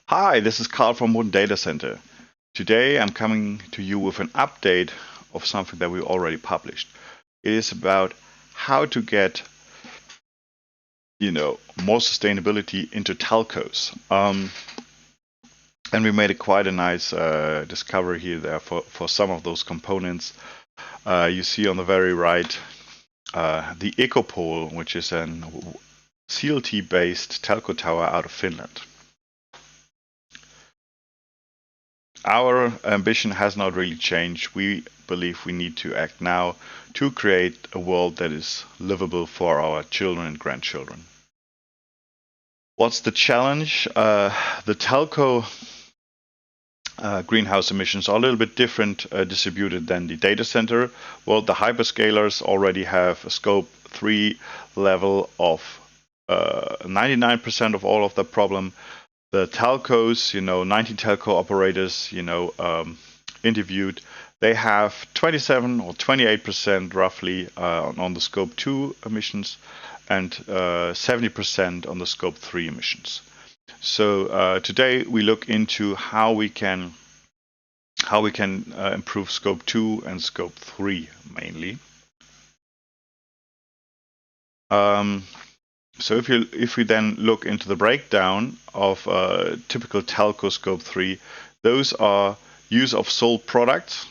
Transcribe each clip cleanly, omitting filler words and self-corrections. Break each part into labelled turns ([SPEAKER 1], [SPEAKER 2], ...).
[SPEAKER 1] Hi, this is Carl from WoodenDataCenter. Today I'm coming to you with an update of something that we already published. It is about how to get, more sustainability into telcos. And we made quite a nice discovery here there for some of those components. You see on the very right the Ecopol, which is a CLT-based telco tower out of Finland. Our ambition has not really changed. We believe we need to act now to create a world that is livable for our children and grandchildren. What's the challenge? The telco greenhouse emissions are a little bit different distributed than the data center. Well, the hyperscalers already have a scope 3 level of 99% of all of the problem. The telcos, 19 telco operators, interviewed, they have 27 or 28% roughly on the scope 2 emissions and 70% on the scope 3 emissions. So today we look into how we can improve scope 2 and scope 3 mainly. So if we then look into the breakdown of typical telco scope 3, those are use of sold products,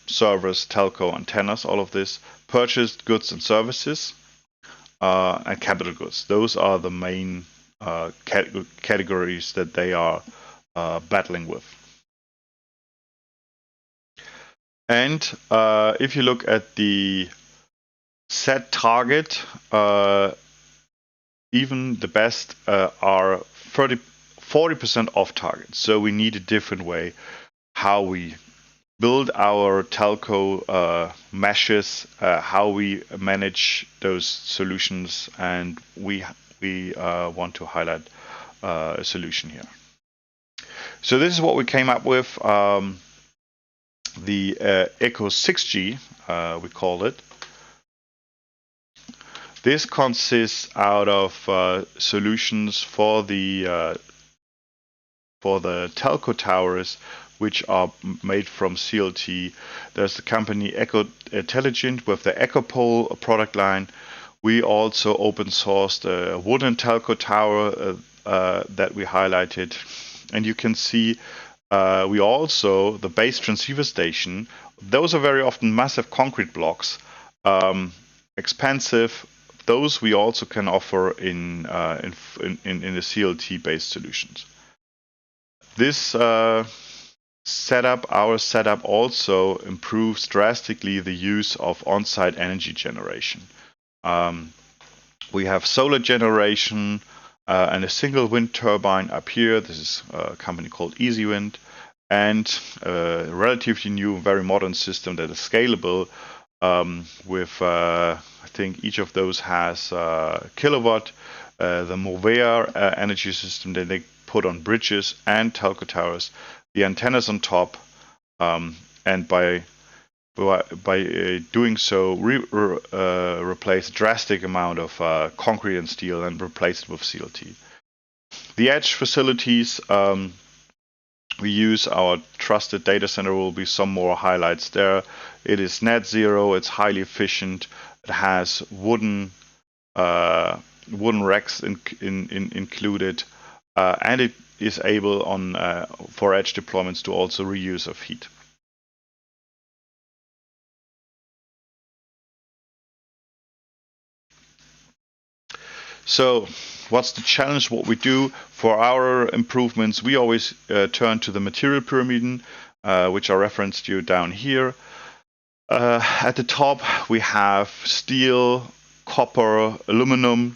[SPEAKER 1] servers, telco, antennas, all of this, purchased goods and services, and capital goods. Those are the main categories that they are battling with. And if you look at the set target, even the best are 40% off target. So we need a different way how we build our telco meshes, how we manage those solutions, and we want to highlight a solution here. So this is what we came up with. The ECO6G, we call it. This consists out of solutions for the telco towers, which are made from CLT. There's the company Intelligent with the Ecopol product line. We also open sourced a wooden telco tower that we highlighted, and you can see we also the Base Transceiver Station. Those are very often massive concrete blocks, expensive. Those we also can offer in the CLT-based solutions. This our setup also improves drastically the use of on-site energy generation. We have solar generation and a single wind turbine up here. This is a company called EasyWind, and a relatively new, very modern system that is scalable. With I think each of those has kilowatt. The Movea energy system that they put on bridges and telco towers, the antennas on top, and by doing so replace a drastic amount of concrete and steel and replace it with CLT. The edge facilities, we use our trusted data center. Will be some more highlights there. It is net zero. It's highly efficient. It has wooden racks included, and it is able for edge deployments to also reuse of heat. So what's the challenge? What we do for our improvements, we always turn to the material pyramid, which I referenced you down here. At the top, we have steel, copper, aluminum.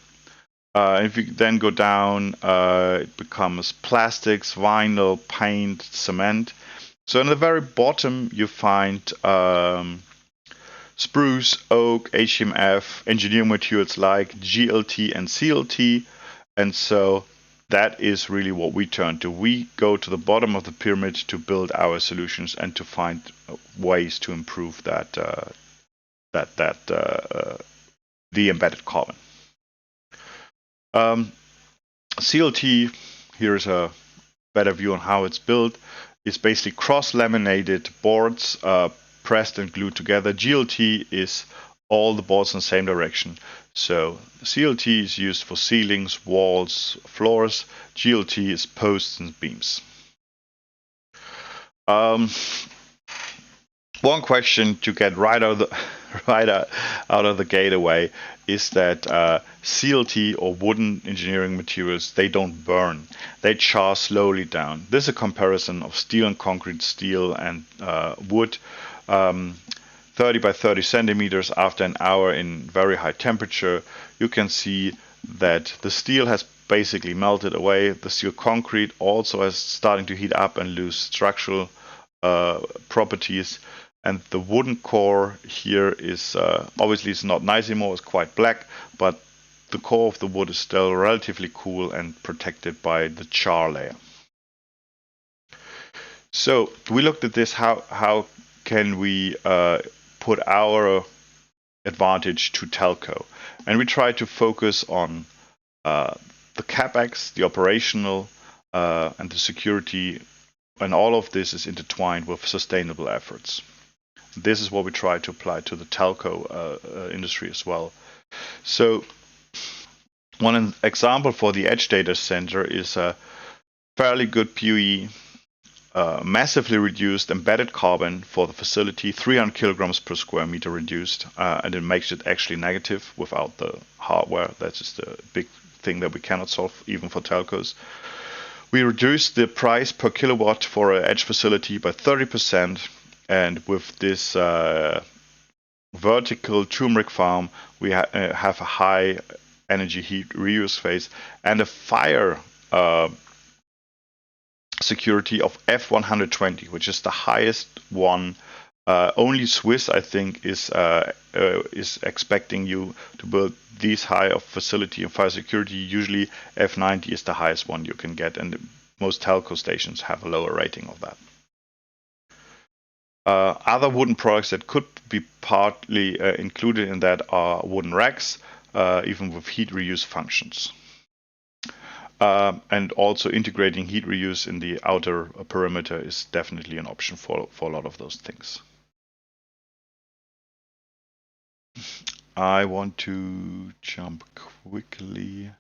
[SPEAKER 1] If you then go down, it becomes plastics, vinyl, paint, cement. So in the very bottom, you find spruce, oak, HMF, engineering materials like GLT and CLT. And so that is really what we turn to. We go to the bottom of the pyramid to build our solutions and to find ways to improve the embedded carbon. CLT, here is a better view on how it's built, is basically cross-laminated boards pressed and glued together. GLT is all the boards in the same direction. So CLT is used for ceilings, walls, floors. GLT is posts and beams. One question to get right out of the gate away is that CLT or wooden engineering materials, they don't burn. They char slowly down. This is a comparison of steel and concrete, steel and wood. 30 by 30 centimeters after an hour in very high temperature, you can see that the steel has basically melted away. The steel concrete also is starting to heat up and lose structural properties. And the wooden core here is obviously it's not nice anymore, it's quite black, but the core of the wood is still relatively cool and protected by the char layer. So we looked at this, how can we put our advantage to telco? And we try to focus on the CapEx, the operational, and the security, and all of this is intertwined with sustainable efforts. This is what we try to apply to the telco industry as well. So one example for the edge data center is a fairly good PUE, massively reduced embedded carbon for the facility, 300 kilograms per square meter reduced, and it makes it actually negative without the hardware. That's just a big thing that we cannot solve even for telcos. We reduced the price per kilowatt for an edge facility by 30%. And with this vertical turmeric farm, we have a high energy heat reuse phase and a fire security of F120, which is the highest one. Only Swiss, I think, is expecting you to build these high of facility and fire security. Usually F90 is the highest one you can get, and most telco stations have a lower rating of that. Other wooden products that could be partly included in that are wooden racks, even with heat reuse functions. And also integrating heat reuse in the outer perimeter is definitely an option for a lot of those things. I want to jump quickly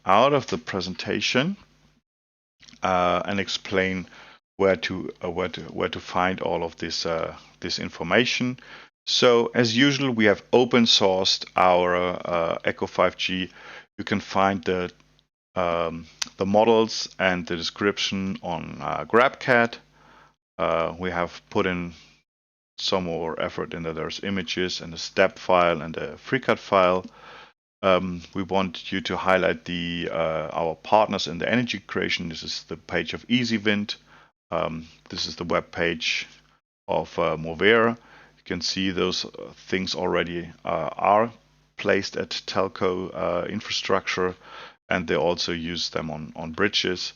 [SPEAKER 1] out of the presentation and explain where to find all of this this information. So as usual, we have open sourced our Eco5G. You can find the models and the description on GrabCAD. We have put in some more effort in that there's images and a step file and a FreeCAD file. We want you to highlight our partners in the energy creation. This is the page of EasyWind. This is the web page of Movera. You can see those things already are placed at telco infrastructure, and they also use them on bridges,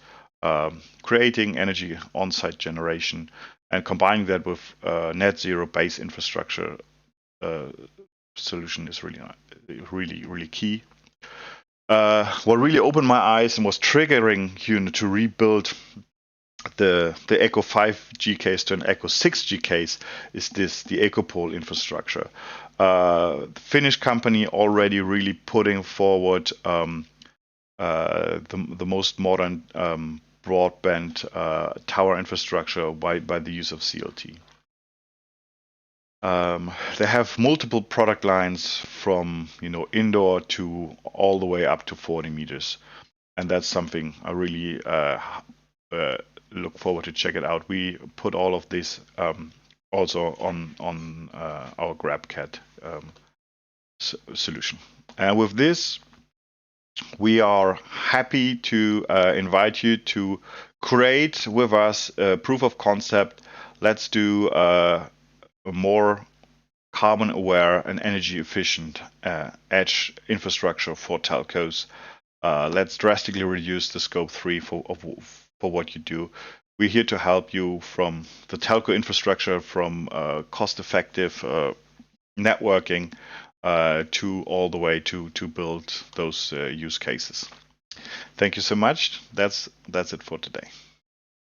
[SPEAKER 1] creating energy on-site generation and combining that with net zero base infrastructure solution is really key. What really opened my eyes and was triggering to rebuild the Eco5G case to an Eco6G case is the Ecopol infrastructure. The Finnish company already really putting forward the most modern broadband tower infrastructure by the use of CLT. They have multiple product lines from indoor to all the way up to 40 meters, and that's something I really look forward to check it out. We put all of this also on our GrabCAD solution. And with this, we are happy to invite you to create with us a proof of concept. Let's do a more carbon aware and energy efficient edge infrastructure for telcos. Let's drastically reduce the scope 3 for what you do. We're here to help you from the telco infrastructure, from cost-effective networking to all the way to build those use cases. Thank you so much. That's it for today.